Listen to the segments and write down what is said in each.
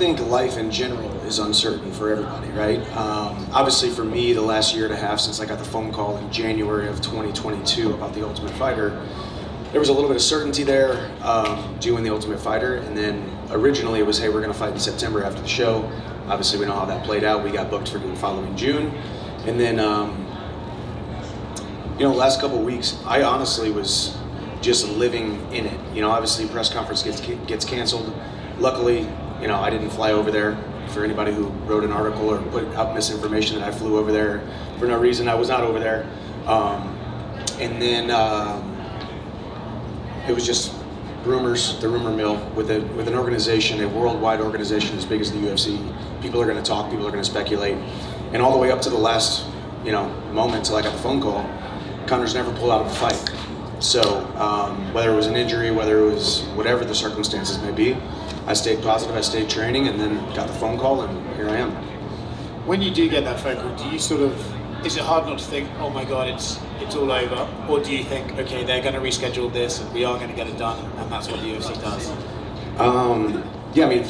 think life in general is uncertain for everybody, right? Obviously for me, the last year and a half since I got the phone call in January of 2022 about The Ultimate Fighter, there was a little bit of certainty there doing The Ultimate Fighter, and then originally it was, hey, we're gonna fight in September after the show. Obviously we know how that played out. We got booked for the following June. And then, the last couple of weeks, I honestly was just living in it. Obviously press conference gets canceled. Luckily, I didn't fly over there. For anybody who wrote an article or put out misinformation that I flew over there for no reason, I was not over there. And then it was just rumors, the rumor mill, with an organization, a worldwide organization as big as the UFC. People are going to talk, people are going to speculate, and all the way up to the last, moment till I got the phone call, Conor's never pulled out of a fight. So whether it was an injury, whether it was whatever the circumstances may be, I stayed positive, I stayed training, and then got the phone call, and here I am. When you do get that phone call, do you is it hard not to think, oh my God, it's all over? Or do you think, okay, they're going to reschedule this and we are going to get it done, and that's what the UFC does?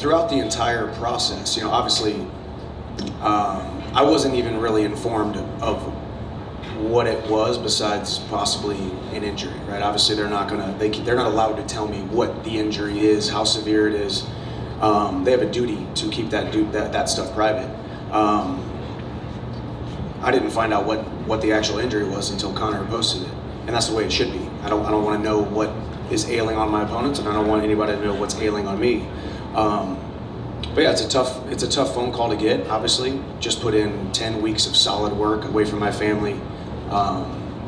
Throughout the entire process, obviously, I wasn't even really informed of what it was besides possibly an injury, right? Obviously they're not allowed to tell me what the injury is, how severe it is. They have a duty to keep that stuff private. I didn't find out what the actual injury was until Conor posted it, and that's the way it should be. I don't want to know what is ailing on my opponents, and I don't want anybody to know what's ailing on me. But yeah, it's a tough phone call to get. Obviously, just put in 10 weeks of solid work away from my family.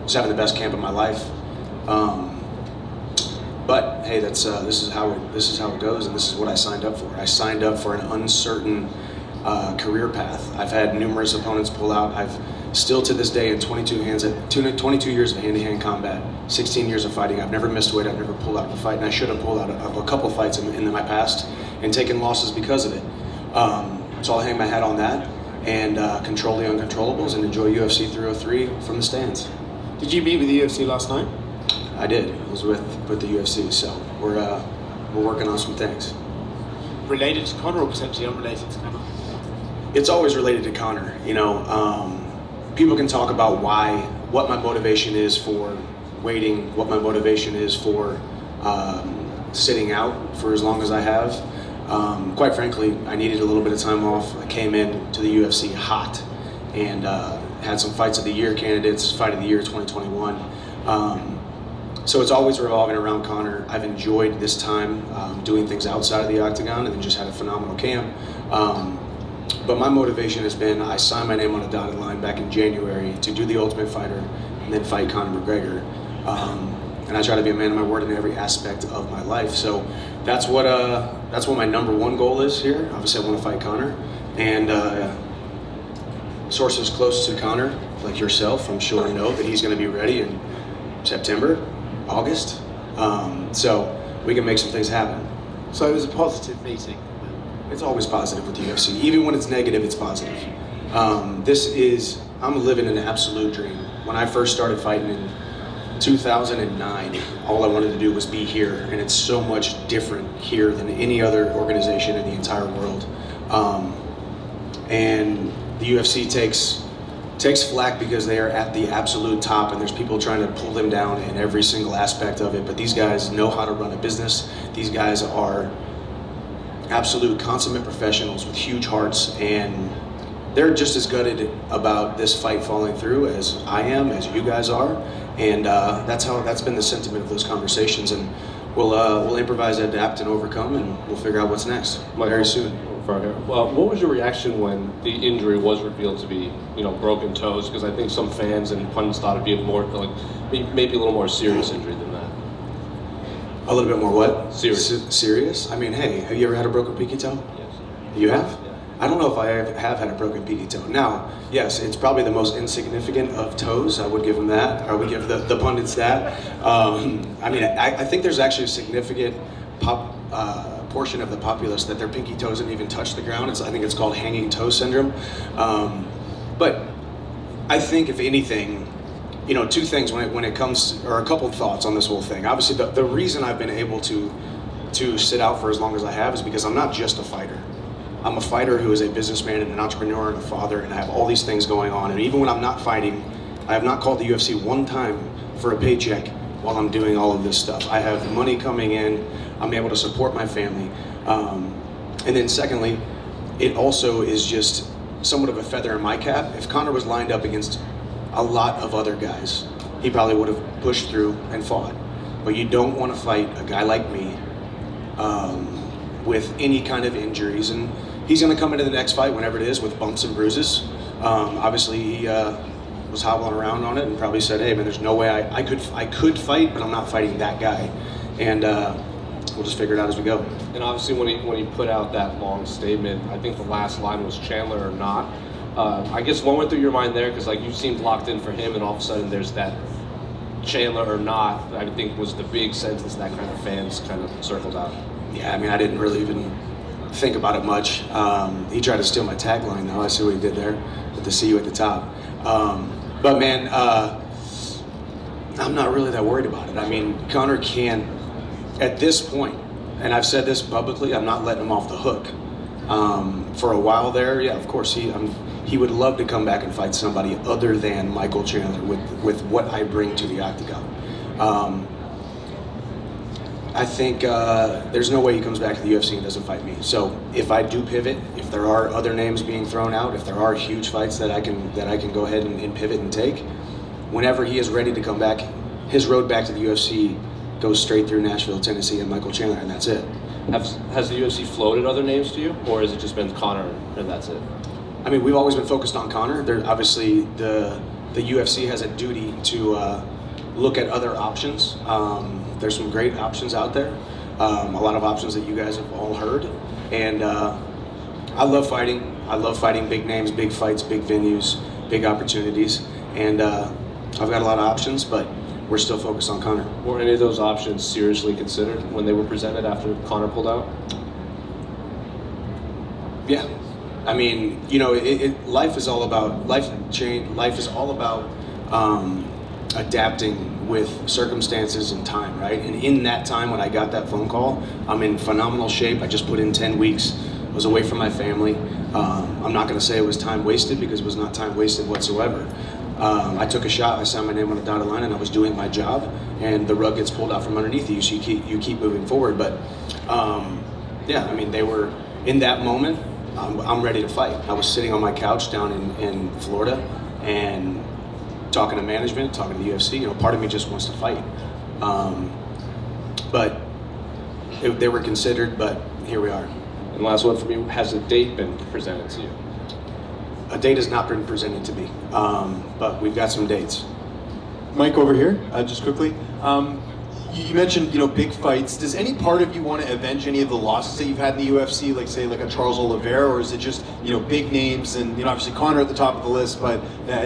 Just having the best camp of my life. But hey, this is how it goes, and this is what I signed up for. I signed up for an uncertain career path. I've had numerous opponents pull out. I've still to this day in 22 years of hand-to-hand combat, 16 years of fighting, I've never missed weight, I've never pulled out of a fight, and I should have pulled out of a couple fights in my past and taken losses because of it. So I'll hang my hat on that and control the uncontrollables and enjoy UFC 303 from the stands. Did you meet with the UFC last night? I did. I was with the UFC, so we're working on some things. Related to Conor or potentially unrelated to Conor? It's always related to Conor. People can talk about what my motivation is for waiting, what my motivation is for sitting out for as long as I have. Quite frankly, I needed a little bit of time off. I came in to the UFC hot and had some fights of the year candidates, fight of the year 2021. So it's always revolving around Conor. I've enjoyed this time doing things outside of the octagon and then just had a phenomenal camp. But my motivation has been, I signed my name on a dotted line back in January to do The Ultimate Fighter and then fight Conor McGregor. And I try to be a man of my word in every aspect of my life. So that's what my number one goal is here. Obviously I want to fight Conor. And sources close to Conor, like yourself, I'm sure know that he's going to be ready in September, August. So we can make some things happen. So it was a positive meeting. It's always positive with the UFC. Even when it's negative, it's positive. I'm living an absolute dream. When I first started fighting in 2009, all I wanted to do was be here, and it's so much different here than any other organization in the entire world. And the UFC takes flack because they are at the absolute top, and there's people trying to pull them down in every single aspect of it. But these guys know how to run a business. These guys are absolute consummate professionals with huge hearts, and they're just as gutted about this fight falling through as I am, as you guys are, and that's been the sentiment of those conversations. And we'll improvise, adapt, and overcome, and we'll figure out what's next very soon. Well, what was your reaction when the injury was revealed to be, broken toes? Because I think some fans and pundits thought it'd be maybe a little more serious injury than that. A little bit more what? Serious. Serious? I mean, hey, have you ever had a broken pinky toe? Yes. You have? Yeah. I don't know if I have had a broken pinky toe. Now, yes, it's probably the most insignificant of toes. I would give them that. I would give the pundits that. I think there's actually a significant portion of the populace that their pinky toes didn't even touch the ground. I think it's called hanging toe syndrome. But I think, if anything, two things when it comes, or a couple of thoughts on this whole thing. Obviously, the reason I've been able to sit out for as long as I have is because I'm not just a fighter. I'm a fighter who is a businessman and an entrepreneur and a father, and I have all these things going on. And even when I'm not fighting, I have not called the UFC one time for a paycheck while I'm doing all of this stuff. I have money coming in. I'm able to support my family. And then secondly, it also is just somewhat of a feather in my cap. If Conor was lined up against a lot of other guys, he probably would have pushed through and fought. But you don't want to fight a guy like me with any kind of injuries. And he's going to come into the next fight, whenever it is, with bumps and bruises. Obviously, he was hobbling around on it and probably said, hey, man, there's no way I could fight, but I'm not fighting that guy. And we'll just figure it out as we go. And obviously, when he put out that long statement, I think the last line was Chandler or not. I guess what went through your mind there? Because like you seemed locked in for him, and all of a sudden there's that Chandler or not. I think was the big sentence that kind of fans kind of circled out. Yeah, I mean, I didn't really even think about it much. He tried to steal my tagline, though. I see what he did there with the "see you at the top." But man, I'm not really that worried about it. I mean, Conor can't, at this point, and I've said this publicly, I'm not letting him off the hook. For a while there, yeah, of course, he would love to come back and fight somebody other than Michael Chandler with what I bring to the octagon. I think there's no way he comes back to the UFC and doesn't fight me. So if I do pivot, if there are other names being thrown out, if there are huge fights that I can go ahead and pivot and take, whenever he is ready to come back, his road back to the UFC goes straight through Nashville, Tennessee, and Michael Chandler, and that's it. Has the UFC floated other names to you, or has it just been Conor and that's it? I mean, we've always been focused on Conor. Obviously, the UFC has a duty to look at other options. There's some great options out there, a lot of options that you guys have all heard, and I love fighting. I love fighting big names, big fights, big venues, big opportunities, and I've got a lot of options, but we're still focused on Conor. Were any of those options seriously considered when they were presented after Conor pulled out? Yeah, I mean, you know, life is all about adapting with circumstances and time, right? And in that time when I got that phone call, I'm in phenomenal shape. I just put in 10 weeks. I was away from my family. I'm not going to say it was time wasted, because it was not time wasted whatsoever. I took a shot, I signed my name on a dotted line, and I was doing my job, and the rug gets pulled out from underneath you, so you keep moving forward. But yeah, I mean, they were, in that moment, I'm ready to fight. I was sitting on my couch down in Florida and talking to management, talking to the UFC. You know, part of me just wants to fight. But they were considered, but here we are. And last one from you, has a date been presented to you? A date has not been presented to me, but we've got some dates. Mike over here, just quickly. You mentioned, you know, big fights. Does any part of you want to avenge any of the losses that you've had in the UFC, like say like a Charles Oliveira, or is it just, you know, big names and, you know, obviously Conor at the top of the list, but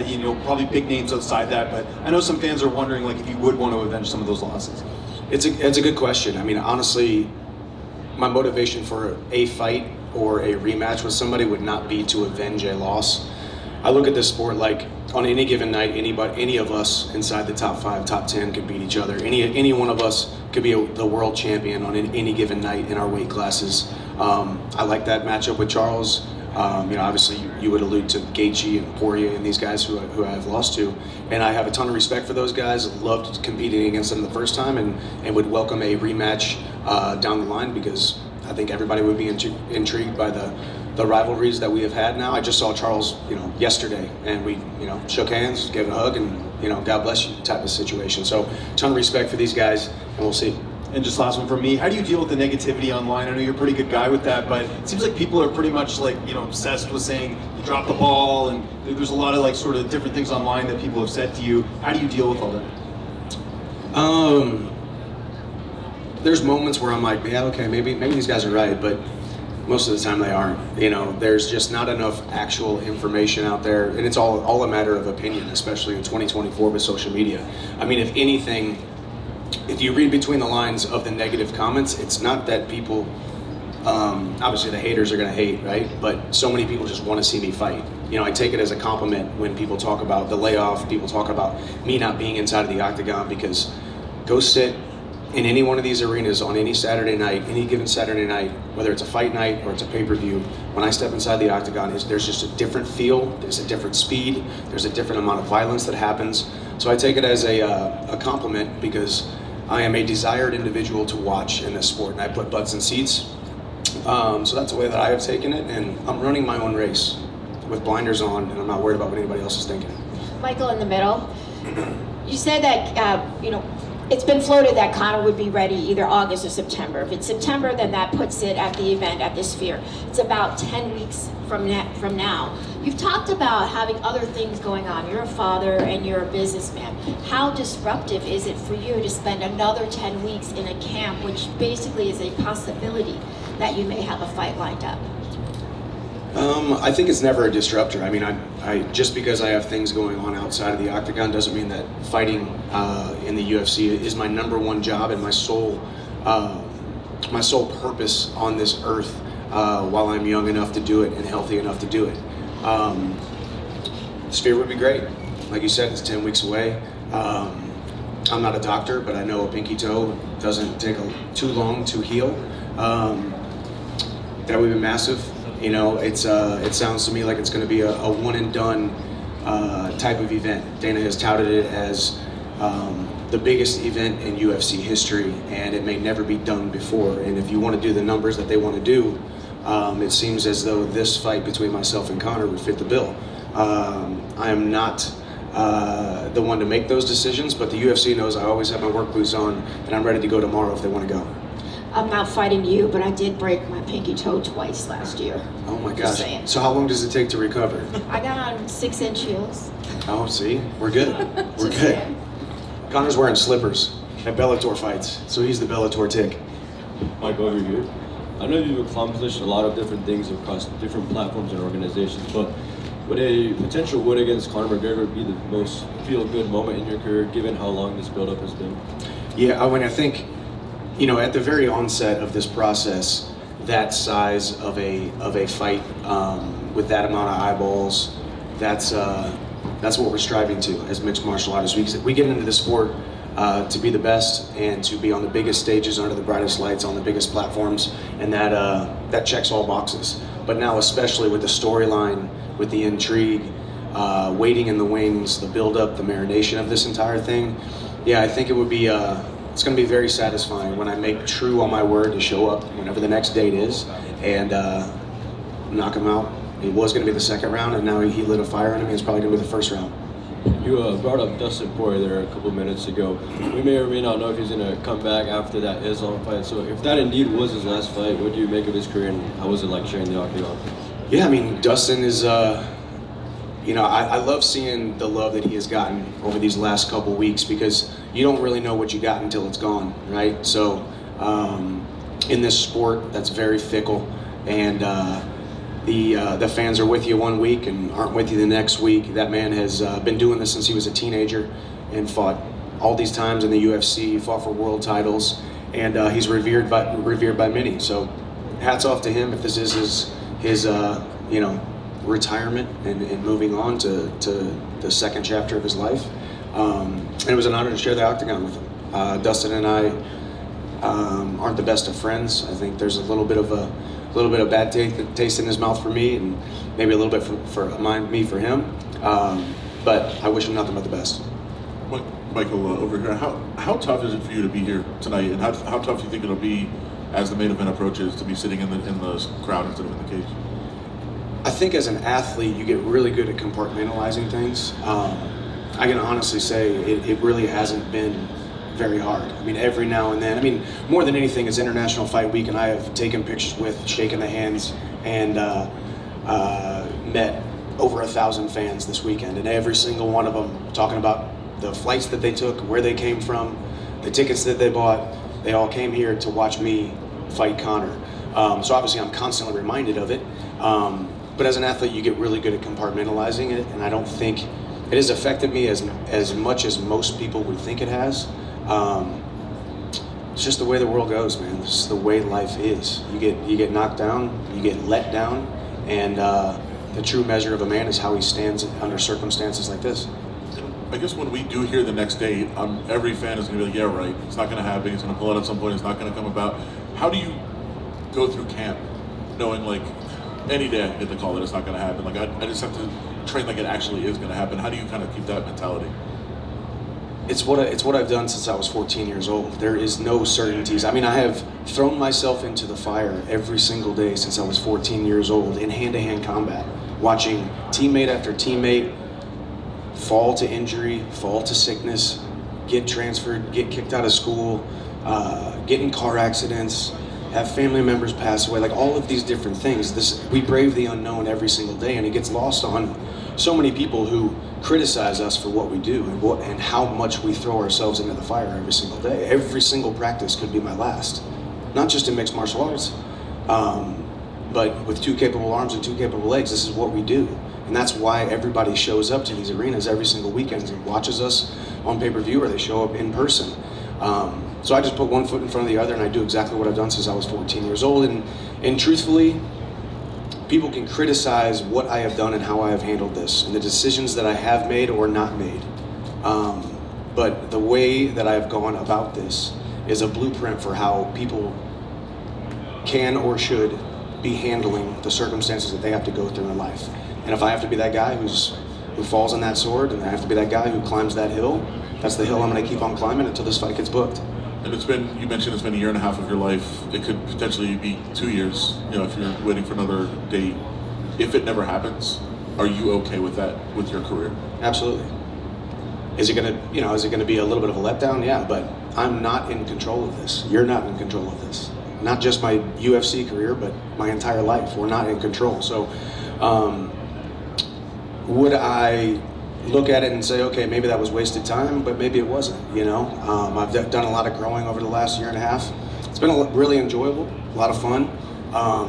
you know, probably big names outside that. But I know some fans are wondering like if you would want to avenge some of those losses. It's a good question. I mean, honestly, my motivation for a fight or a rematch with somebody would not be to avenge a loss. I look at this sport like on any given night, any of us inside the top 5, top 10 could beat each other. Any one of us could be the world champion on any given night in our weight classes. I like that matchup with Charles. You know, obviously you would allude to Gaethje and Poirier and these guys who I've lost to, and I have a ton of respect for those guys. Loved competing against them the first time, and would welcome a rematch down the line, because I think everybody would be intrigued by the rivalries that we have had now. I just saw Charles, you know, yesterday, and we, you know, shook hands, gave a hug, and, you know, God bless you type of situation. So, ton of respect for these guys, and we'll see. And just last one from me, how do you deal with the negativity online? I know you're a pretty good guy with that, but it seems like people are pretty much like, you know, obsessed with saying you dropped the ball, and there's a lot of like sort of different things online that people have said to you. How do you deal with all that? There's moments where I'm like, yeah, okay, maybe these guys are right, but most of the time they aren't. You know, there's just not enough actual information out there, and it's all a matter of opinion, especially in 2024 with social media. I mean, if anything, if you read between the lines of the negative comments, it's not that people, obviously the haters are gonna hate, right? But so many people just wanna see me fight. You know, I take it as a compliment when people talk about the layoff, people talk about me not being inside of the octagon, because go sit in any one of these arenas on any Saturday night, any given Saturday night, whether it's a fight night or it's a pay-per-view, when I step inside the octagon, there's just a different feel, there's a different speed, there's a different amount of violence that happens. So I take it as a compliment, because I am a desired individual to watch in this sport, and I put butts in seats. So that's the way that I have taken it, and I'm running my own race with blinders on, and I'm not worried about what anybody else is thinking. Michael, in the middle, you said that, it's been floated that Conor would be ready either August or September. If it's September, then that puts it at the event at the Sphere. It's about 10 weeks from now. You've talked about having other things going on. You're a father and you're a businessman. How disruptive is it for you to spend another 10 weeks in a camp, which basically is a possibility that you may have a fight lined up? I think it's never a disruptor. I mean, I just because I have things going on outside of the octagon doesn't mean that fighting in the UFC is my number one job and my sole purpose on this earth while I'm young enough to do it and healthy enough to do it. Sphere would be great. Like you said, it's 10 weeks away. I'm not a doctor, but I know a pinky toe doesn't take too long to heal. That would be massive. You know, it sounds to me like it's going to be a one and done type of event. Dana has touted it as the biggest event in UFC history, and it may never be done before. And if you want to do the numbers that they want to do, it seems as though this fight between myself and Conor would fit the bill. I am not the one to make those decisions, but the UFC knows I always have my work boots on, and I'm ready to go tomorrow if they want to go. I'm not fighting you, but I did break my pinky toe twice last year. Oh my Just gosh. saying. So how long does it take to recover? I got on 6-inch heels. Oh, see? We're good. We're Just good. saying. Connor's wearing slippers at Bellator fights, so he's the Bellator tick. Mike, over here. I know you've accomplished a lot of different things across different platforms and organizations, but would a potential win against Conor McGregor be the most feel-good moment in your career, given how long this build-up has been? Yeah, I think, you know, at the very onset of this process, that size of a fight with that amount of eyeballs, that's what we're striving to as mixed martial artists. We get into the sport to be the best and to be on the biggest stages under the brightest lights on the biggest platforms, and that checks all boxes. But now, especially with the storyline, with the intrigue, waiting in the wings, the build-up, the marination of this entire thing, yeah, I think it would be. It's going to be very satisfying when I make true on my word to show up whenever the next date is and knock him out. It was going to be the second round, and now he lit a fire in him. It's probably going to be the first round. You brought up Dustin Poirier there a couple minutes ago. We may or may not know if he's going to come back after that Islam fight. So if that indeed was his last fight, what do you make of his career, and how was it like sharing the octagon? Yeah, I mean, Dustin is, you know, I love seeing the love that he has gotten over these last couple weeks, because you don't really know what you got until it's gone, right? So in this sport, that's very fickle, and the fans are with you one week and aren't with you the next week. That man has been doing this since he was a teenager and fought all these times in the UFC, fought for world titles, and he's revered by many. So hats off to him if this is his you know, retirement and moving on to the second chapter of his life. And it was an honor to share the octagon with him. Dustin and I aren't the best of friends. I think there's a little bit of bad taste in his mouth for me, and maybe a little bit for me for him. But I wish him nothing but the best. Michael, over here, how tough is it for you to be here tonight, and how tough do you think it'll be as the main event approaches to be sitting in the crowd instead of in the cage? I think as an athlete, you get really good at compartmentalizing things. I can honestly say it really hasn't been very hard. I mean, every now and then, I mean, more than anything, it's International Fight Week, and I have taken pictures with, shaken the hands, and met over 1,000 fans this weekend, and every single one of them talking about the flights that they took, where they came from, the tickets that they bought. They all came here to watch me fight Conor. So obviously I'm constantly reminded of it. But as an athlete, you get really good at compartmentalizing it, and I don't think it has affected me as much as most people would think it has. It's just the way the world goes, man. It's just the way life is. You get knocked down, you get let down, and the true measure of a man is how he stands under circumstances like this. I guess when we do hear the next date, every fan is going to be like, yeah, right, it's not going to happen. He's going to pull it at some point. It's not going to come about. How do you go through camp knowing like any day I get the call that it's not going to happen? Like I just have to train like it actually is going to happen. How do you kind of keep that mentality? It's what I've done since I was 14 years old. There is no certainties. I mean, I have thrown myself into the fire every single day since I was 14 years old in hand-to-hand combat, watching teammate after teammate fall to injury, fall to sickness, get transferred, get kicked out of school, get in car accidents, have family members pass away, like all of these different things. We brave the unknown every single day, and it gets lost on so many people who criticize us for what we do and how much we throw ourselves into the fire every single day. Every single practice could be my last, not just in mixed martial arts, but with 2 capable arms and 2 capable legs. This is what we do. And that's why everybody shows up to these arenas every single weekend and watches us on pay-per-view, or they show up in person. So I just put one foot in front of the other, and I do exactly what I've done since I was 14 years old. And truthfully, people can criticize what I have done and how I have handled this and the decisions that I have made or not made. But the way that I have gone about this is a blueprint for how people can or should be handling the circumstances that they have to go through in life. And if I have to be that guy who falls on that sword, and I have to be that guy who climbs that hill, that's the hill I'm going to keep on climbing until this fight gets booked. And you mentioned it's been 1.5 years of your life. It could potentially be 2 years, if you're waiting for another date. If it never happens, are you okay with that, with your career? Absolutely. Is it gonna be a little bit of a letdown? Yeah, but I'm not in control of this. You're not in control of this. Not just my UFC career, but my entire life. We're not in control. So, would I look at it and say, okay, maybe that was wasted time, but maybe it wasn't, I've done a lot of growing over the last 1.5 years. It's been really enjoyable, a lot of fun. I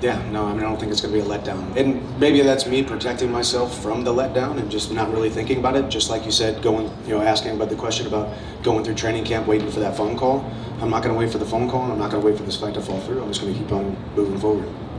don't think it's gonna be a letdown. And maybe that's me protecting myself from the letdown and just not really thinking about it. Just like you said, asking about the question about going through training camp, waiting for that phone call. I'm not gonna wait for the phone call, and I'm not gonna wait for this fight to fall through. I'm just gonna keep on moving forward.